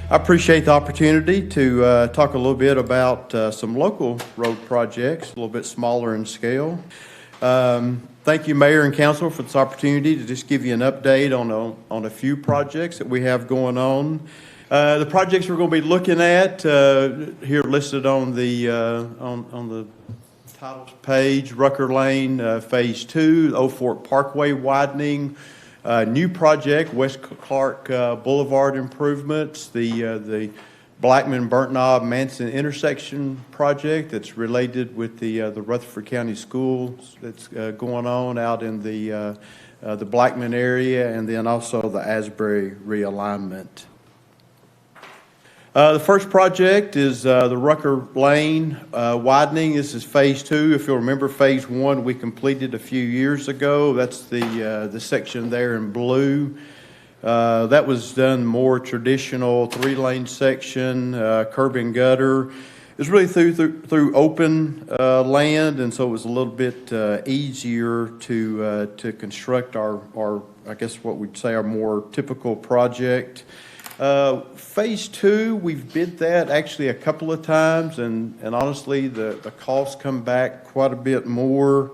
I appreciate the opportunity to talk a little bit about some local road projects, a little bit smaller in scale. Thank you, Mayor and Council, for this opportunity to just give you an update on a few projects that we have going on. The projects we're going to be looking at here listed on the titles page: Rucker Lane, Phase 2, Fort Parkway widening. New project, West Clark Boulevard improvements, the Blackman, Burnt Knob, Manson intersection project that's related with the Rutherford County Schools that's going on out in the Blackman area, and then also the Asbury realignment. The first project is the Rucker Lane widening. This is Phase 2. If you'll remember, Phase 1 we completed a few years ago. That's the section there in blue. That was done more traditional 3-lane section, curb and gutter. It's really through open land, and so it was a little bit easier to construct our I guess what we'd say our more typical project. Phase 2, we've bid that actually a couple of times, and honestly, the costs come back quite a bit more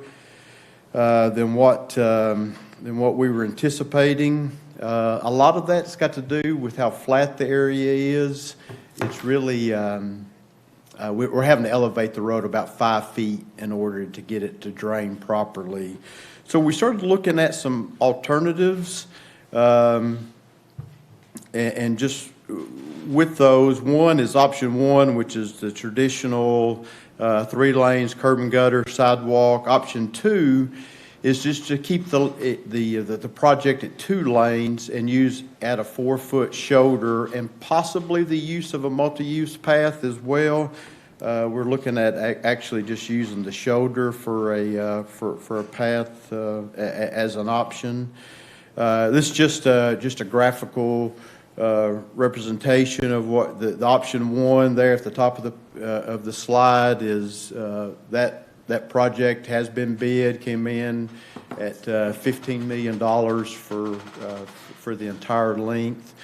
than what we were anticipating. A lot of that's got to do with how flat the area is. It's really we're having to elevate the road about 5 feet in order to get it to drain properly. So we started looking at some alternatives. And just with those, one is option 1, which is the traditional 3 lanes, curb and gutter, sidewalk. Option 2 is just to keep the project at 2 lanes and add a 4-foot shoulder and possibly the use of a multi-use path as well. We're looking at actually just using the shoulder for a path as an option. This is just a graphical representation of what the option 1 there at the top of the slide is. That project has been bid, came in at $15 million for the entire length.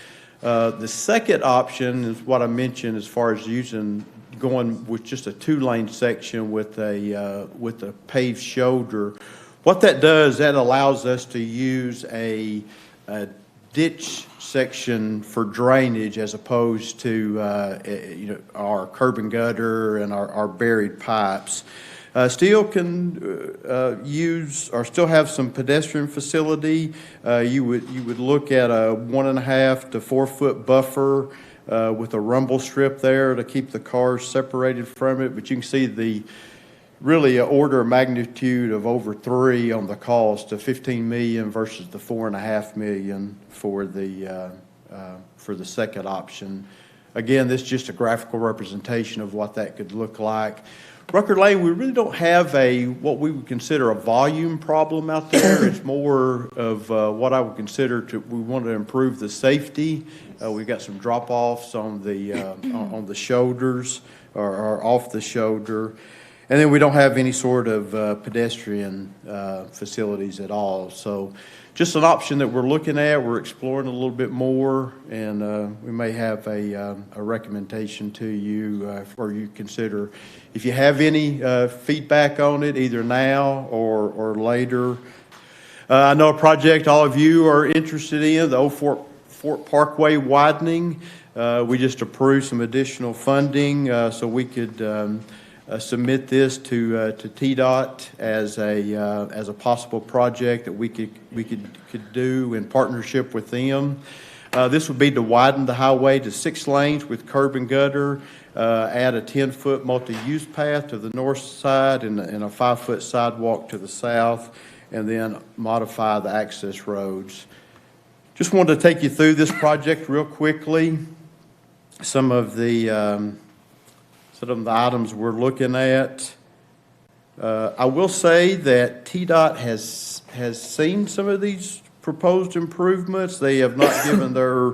The second option is what I mentioned as far as going with just a 2-lane section with a paved shoulder. What that does, that allows us to use a ditch section for drainage as opposed to our curb and gutter and our buried pipes. Still can use or still have some pedestrian facility. You would look at a 1.5 to 4 foot buffer with a rumble strip there to keep the cars separated from it. But you can see really an order of magnitude of over 3 on the cost of $15 million versus the $4.5 million for the second option. Again, this is just a graphical representation of what that could look like. Rucker Lane, we really don't have what we would consider a volume problem out there. It's more of what I would consider we want to improve the safety. We've got some drop-offs on the shoulders or off the shoulder. And then we don't have any sort of pedestrian facilities at all. So just an option that we're looking at. We're exploring a little bit more, and we may have a recommendation to you for you consider. If you have any feedback on it, either now or later. I know a project all of you are interested in, the old Fort Parkway widening. We just approved some additional funding so we could submit this to TDOT as a possible project that we could do in partnership with them. This would be to widen the highway to 6 lanes with curb and gutter, add a 10-foot multi-use path to the north side and a 5-foot sidewalk to the south, and then modify the access roads. Just wanted to take you through this project real quickly. Some of the items we're looking at. I will say that TDOT has seen some of these proposed improvements. They have not given their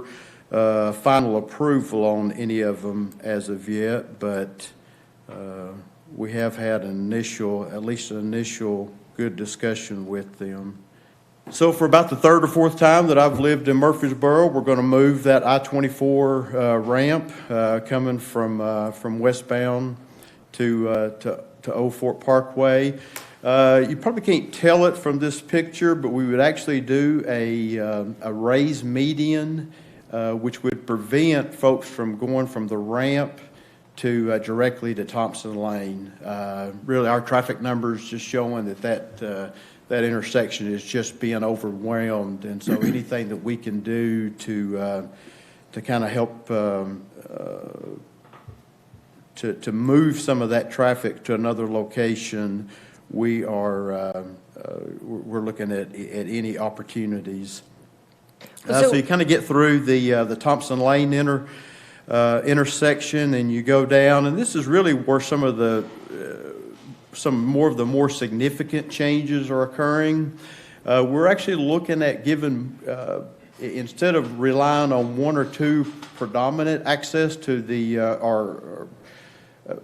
final approval on any of them as of yet, but we have had at least an initial good discussion with them. So for about the third or fourth time that I've lived in Murfreesboro, we're going to move that I-24 ramp coming from westbound to Old Fort Parkway. You probably can't tell it from this picture, but we would actually do a raised median, which would prevent folks from going from the ramp to directly to Thompson Lane. Really, our traffic numbers just showing that intersection is just being overwhelmed, and so anything that we can do to kind of help to move some of that traffic to another location, we're looking at any opportunities. So you kind of get through the Thompson Lane intersection, and you go down, and this is really where some more of the more significant changes are occurring. We're actually looking at giving, instead of relying on one or two predominant access to the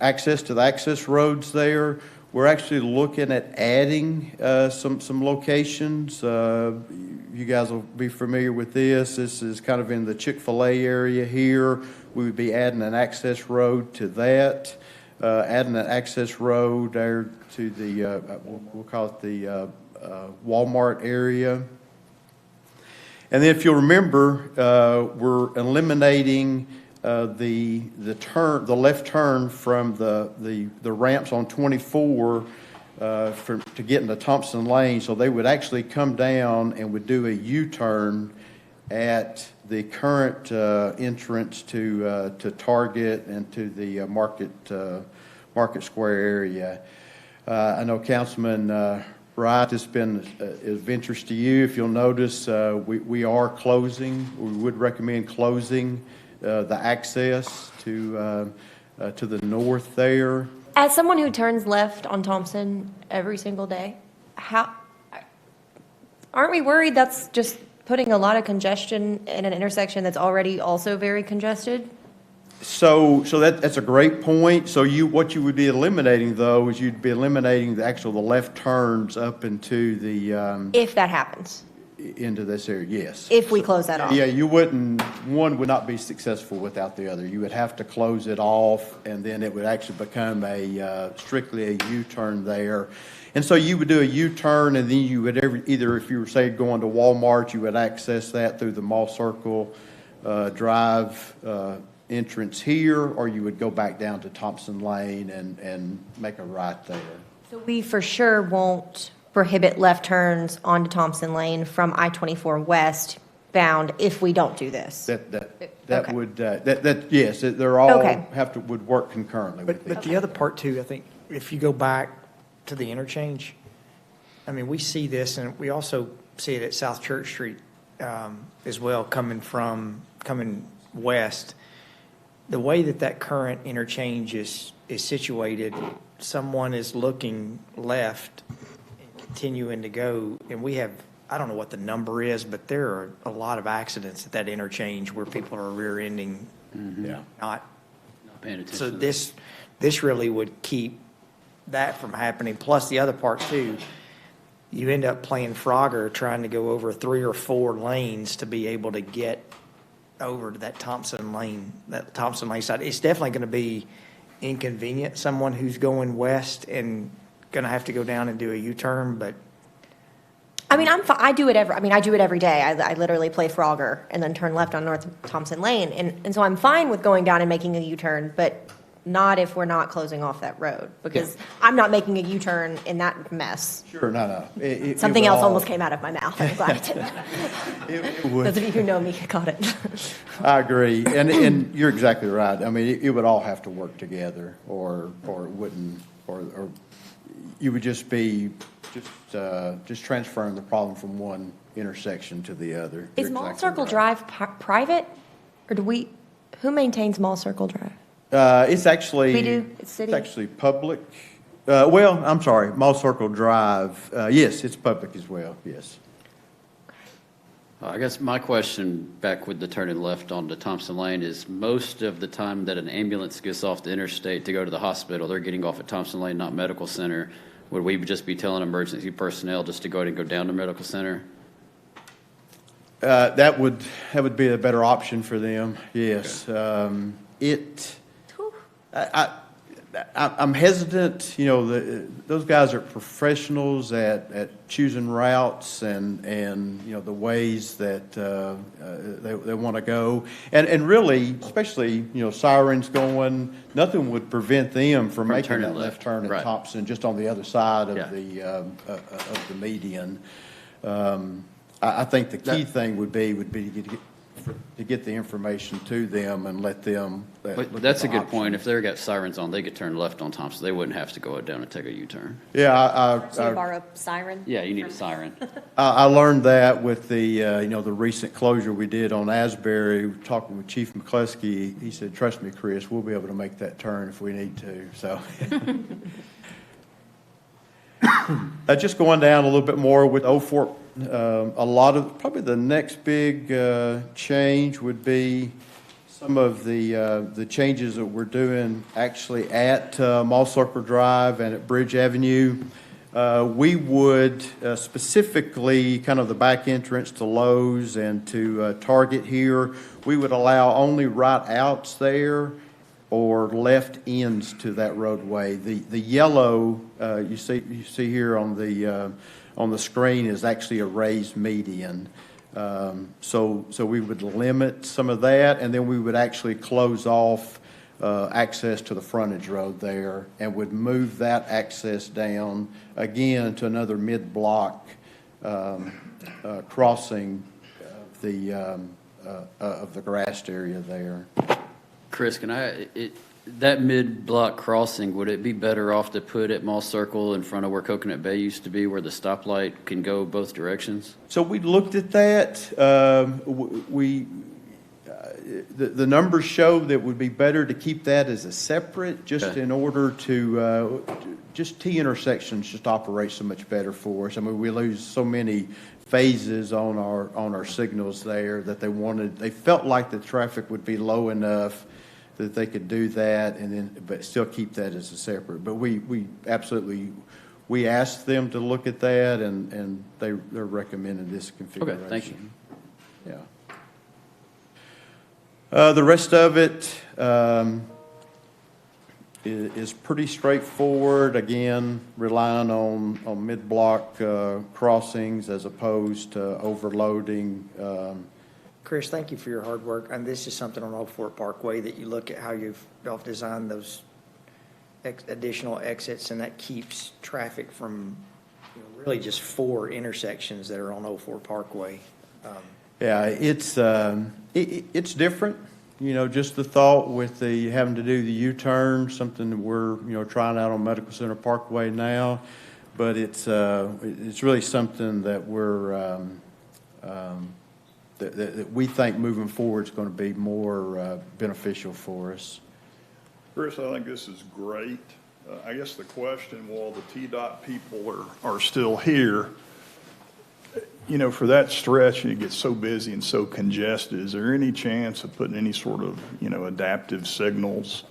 access roads there, we're actually looking at adding some locations. You guys will be familiar with this. This is kind of in the Chick-fil-A area here. We would be adding an access road to that. Adding an access road there to the, we'll call it the Walmart area. And then if you'll remember, we're eliminating the left turn from the ramps on 24 to get into Thompson Lane. So they would actually come down and would do a U-turn at the current entrance to Target and to the Market Square area. I know Councilman Wright has been of interest to you. If you'll notice, we are closing. We would recommend closing the access to the north there. As someone who turns left on Thompson every single day, aren't we worried that's just putting a lot of congestion in an intersection that's already also very congested? So that's a great point. So what you would be eliminating though is you'd be eliminating the left turns up into the if that happens. Into this area, yes. If we close that off. Yeah, one would not be successful without the other. You would have to close it off, and then it would actually become strictly a U-turn there. And so you would do a U-turn, and then you would either, if you were, say, going to Walmart, you would access that through the Mall Circle Drive entrance here, or you would go back down to Thompson Lane and make a right there. So we for sure won't prohibit left turns onto Thompson Lane from I-24 westbound if we don't do this. That would yes, they're all would work concurrently. But the other part too, I think, if you go back to the interchange, I mean, we see this, and we also see it at South Church Street as well, coming west. The way that current interchange is situated, someone is looking left continuing to go, and we have, I don't know what the number is, but there are a lot of accidents at that interchange where people are rear-ending, not paying attention. So this really would keep that from happening. Plus the other part too, you end up playing Frogger trying to go over 3 or 4 lanes to be able to get over to that Thompson Lane side. It's definitely going to be inconvenient. Someone who's going west and going to have to go down and do a U-turn, but I mean, I do it every day. I literally play Frogger and then turn left on North Thompson Lane, and so I'm fine with going down and making a U-turn, but not if we're not closing off that road, because I'm not making a U-turn in that mess. Sure, no. Something else almost came out of my mouth. I'm glad it didn't. It would. Those of you who know me caught it. I agree, and you're exactly right. I mean, it would all have to work together, or it wouldn't, or you would just be just transferring the problem from one intersection to the other. Is Mall Circle Drive private, or who maintains Mall Circle Drive? It's actually We do. It's city. It's actually public. Well, I'm sorry, Mall Circle Drive. Yes, it's public as well. Yes. I guess my question back with the turning left onto Thompson Lane is, most of the time that an ambulance gets off the interstate to go to the hospital, they're getting off at Thompson Lane, not Medical Center. Would we just be telling emergency personnel just to go ahead and go down to Medical Center? That would be a better option for them, yes. I'm hesitant, those guys are professionals at choosing routes and the ways that they want to go. And really, especially, sirens going, nothing would prevent them from making turning that left left. turn at Right. Thompson, just on the other side of Yeah. the median. I think the key thing would be to get the information to them and let them. But look at that's the a good point. options. If they've got sirens on, they could turn left on Thompson. They wouldn't have to go down and take a U-turn. Yeah, So you borrow siren? Yeah, you need a siren. I learned that with the recent closure we did on Asbury, talking with Chief McCluskey. He said, "Trust me, Chris, we'll be able to make that turn if we need to." So, just going down a little bit more with Fort, probably the next big change would be some of the changes that we're doing actually at Mall Circle Drive and at Bridge Avenue. We would specifically, kind of the back entrance to Lowe's and to Target here, we would allow only right outs there or left ends to that roadway. The yellow you see here on the screen is actually a raised median. So we would limit some of that, and then we would actually close off access to the frontage road there, and would move that access down again to another mid-block crossing of the grassed area there. Chris, that mid-block crossing, would it be better off to put at Mall Circle in front of where Coconut Bay used to be, where the stoplight can go both directions? So we looked at that. The numbers show that it would be better to keep that as a separate, just Okay. in order to, just T intersections just operate so much better for us. I mean, we lose so many phases on our signals there that they felt like the traffic would be low enough that they could do that but still keep that as a separate. But we absolutely, we asked them to look at that, and they're recommending this configuration. Okay, thank you. Yeah. The rest of it is pretty straightforward. Again, relying on mid-block crossings as opposed to overloading. Chris, thank you for your hard work. And this is something on Old Fort Parkway that you look at how y'all designed those additional exits, and that keeps traffic from really just 4 intersections that are on Old Fort Parkway. Yeah, it's different. Just the thought with the having to do the U-turn, something that we're trying out on Medical Center Parkway now, but it's really something that we're that we think moving forward is going to be more beneficial for us. Chris, I think this is great. I guess the question, while the TDOT people are still here, for that stretch, and it gets so busy and so congested, is there any chance of putting any sort of, adaptive signals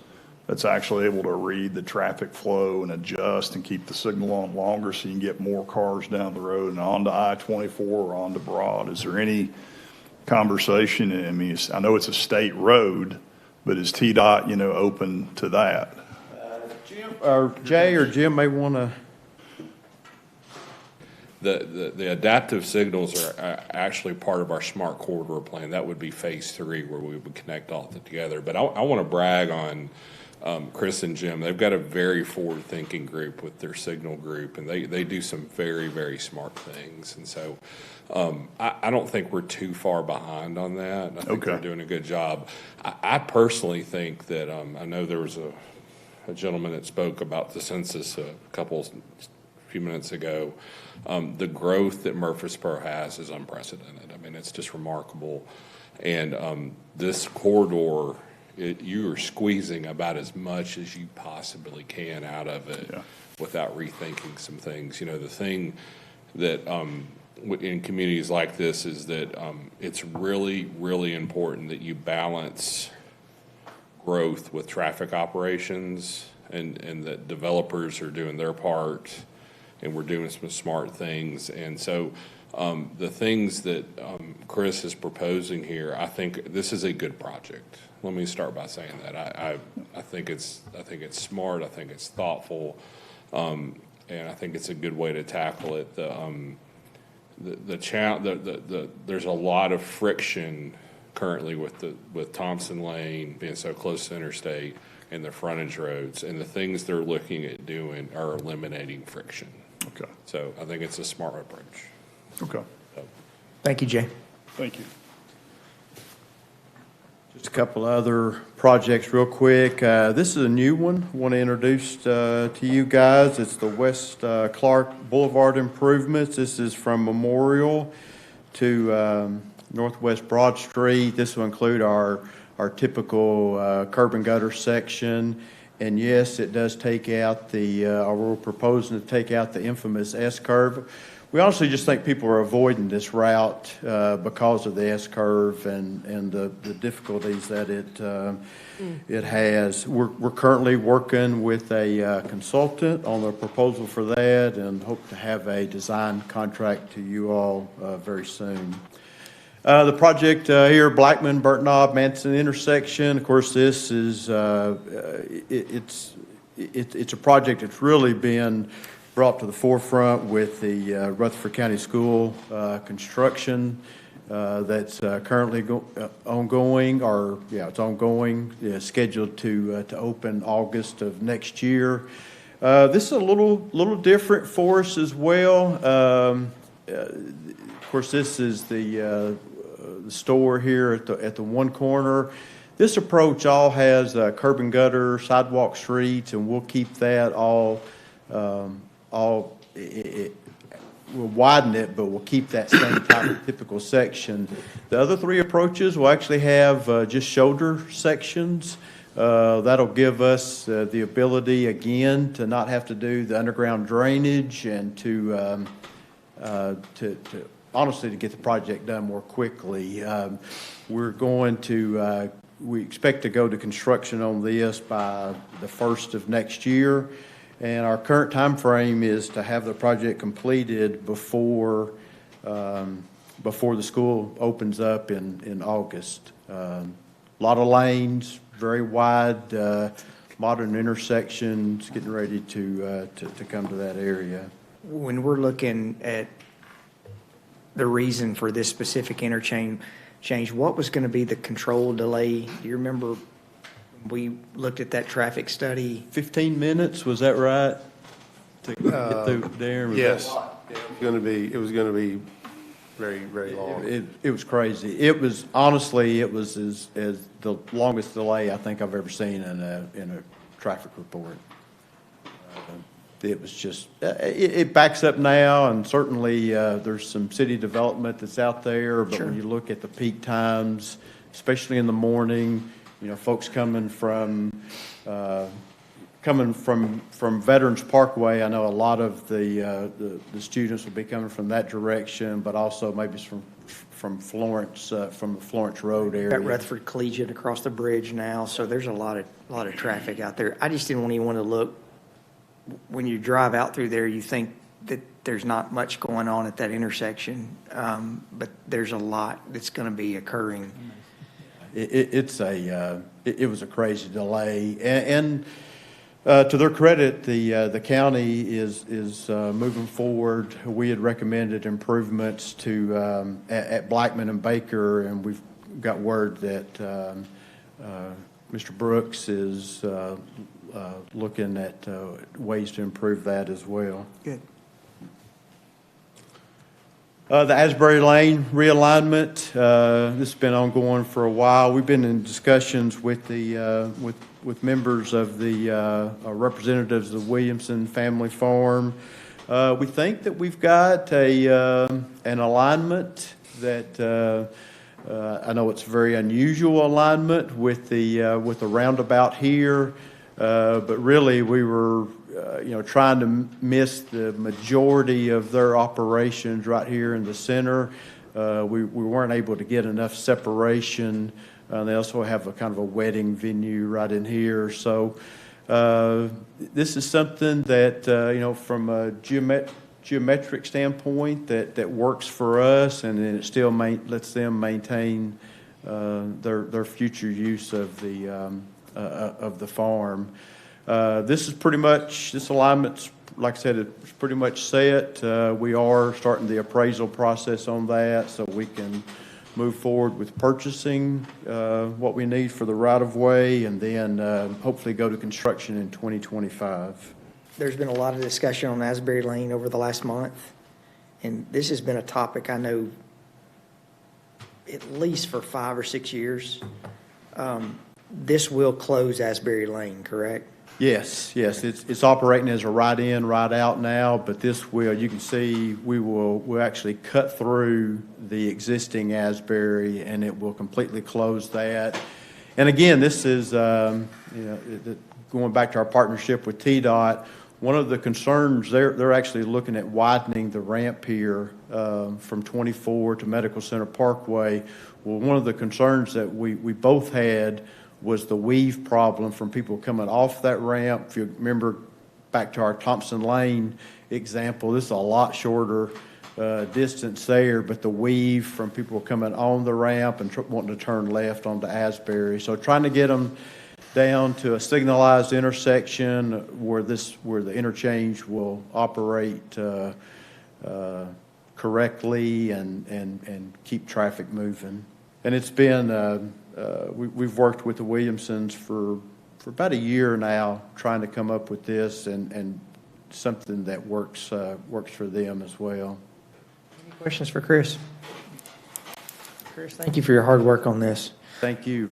that's actually able to read the traffic flow and adjust and keep the signal on longer so you can get more cars down the road and onto I-24 or onto Broad? Is there any conversation? I mean, I know it's a state road, but is TDOT, open to that? Jim, or Jay or Jim may want to. The adaptive signals are actually part of our smart corridor plan. That would be phase 3, where we would connect all of it together. But I want to brag on Chris and Jim. They've got a very forward-thinking group with their signal group, and they do some very, very smart things. And so I don't think we're too far behind on that. I think they're doing a good job. I personally think that I know there was a gentleman that spoke about the census a few minutes ago. The growth that Murfreesboro has is unprecedented. I mean, it's just remarkable. And this corridor, you are squeezing about as much as you possibly can out of it without rethinking some things. The thing that in communities like this is that it's really, really important that you balance growth with traffic operations, and that developers are doing their part, and we're doing some smart things. And so the things that Chris is proposing here, I think this is a good project. Let me start by saying that. I think it's smart, I think it's thoughtful, and I think it's a good way to tackle it. There's a lot of friction currently with Thompson Lane being so close to interstate and the frontage roads, and the things they're looking at doing are eliminating friction. Okay, So I think it's a smart approach. okay, Thank you, Jay. thank you. Just a couple other projects real quick. This is a new one I want to introduce to you guys. It's the West Clark Boulevard improvements. This is from Memorial to Northwest Broad Street. This will include our typical curb and gutter section. And yes, it does take out or we're proposing to take out the infamous S-curve. We honestly just think people are avoiding this route because of the S-curve and the difficulties that it has. We're currently working with a consultant on the proposal for that and hope to have a design contract to you all very soon. The project here, Blackman, Burnt Knob, Manson intersection. Of course, this is it's a project that's really been brought to the forefront with the Rutherford County School construction that's currently ongoing, it's ongoing, scheduled to open August of next year. This is a little different for us as well. Of course, this is the store here at the one corner. This approach all has curb and gutter, sidewalk, streets, and we'll keep that all. We'll widen it, but we'll keep that same type of typical section. The other three approaches will actually have just shoulder sections. That'll give us the ability, again, to not have to do the underground drainage and to honestly, to get the project done more quickly. We expect to go to construction on this by the 1st of next year. And our current time frame is to have the project completed before the school opens up in August. A lot of lanes, very wide, modern intersections, getting ready to come to that area. When we're looking at the reason for this specific interchange, what was going to be the control delay? Do you remember we looked at that traffic study? 15 minutes, was that right? To get through there? Was Yes, that- it was gonna be very, very long. It was crazy. It was, honestly, it was as the longest delay I think I've ever seen in a traffic report. It was just, it backs up now, and certainly there's some city development that's out there, but when you look at the peak times, especially in the morning, folks coming from Veterans Parkway, I know a lot of the students will be coming from that direction, but also maybe from Florence, from the Florence Road area. Got Rutherford Collegiate across the bridge now, so there's a lot of traffic out there. I just didn't even want to look. When you drive out through there, you think that there's not much going on at that intersection, but there's a lot that's going to be occurring. It was a crazy delay, and to their credit, the county is moving forward. We had recommended improvements to at Blackman and Baker, and we've got word that Mr. Brooks is looking at ways to improve that as well. Good. The Asbury Lane realignment, this has been ongoing for a while. We've been in discussions with the with members of the representatives of the Williamson Family Farm. We think that we've got an alignment that I know it's a very unusual alignment with the roundabout here, but really we were trying to miss the majority of their operations right here in the center. We weren't able to get enough separation. They also have a kind of a wedding venue right in here. So this is something that, from a geometric standpoint that works for us, and then it still lets them maintain their future use of the farm. This alignment's, like I said, it's pretty much set. We are starting the appraisal process on that, so we can move forward with purchasing what we need for the right-of-way, and then hopefully go to construction in 2025. There's been a lot of discussion on Asbury Lane over the last month, and this has been a topic I know at least for 5 or 6 years. This will close Asbury Lane, correct? Yes, it's operating as a right in, right out now, but this will, you can see, we'll actually cut through the existing Asbury, and it will completely close that. And again, this is, going back to our partnership with TDOT, one of the concerns, they're actually looking at widening the ramp here from 24 to Medical Center Parkway. Well, one of the concerns that we both had was the weave problem from people coming off that ramp. If you remember back to our Thompson Lane example, this is a lot shorter distance there, but the weave from people coming on the ramp and wanting to turn left onto Asbury. So trying to get them down to a signalized intersection where the interchange will operate correctly and keep traffic moving. And it's been we've worked with the Williamsons for about a year now, trying to come up with this and something that works for them as well. Any questions for Chris? Chris, thank you for your hard work on this. Thank you.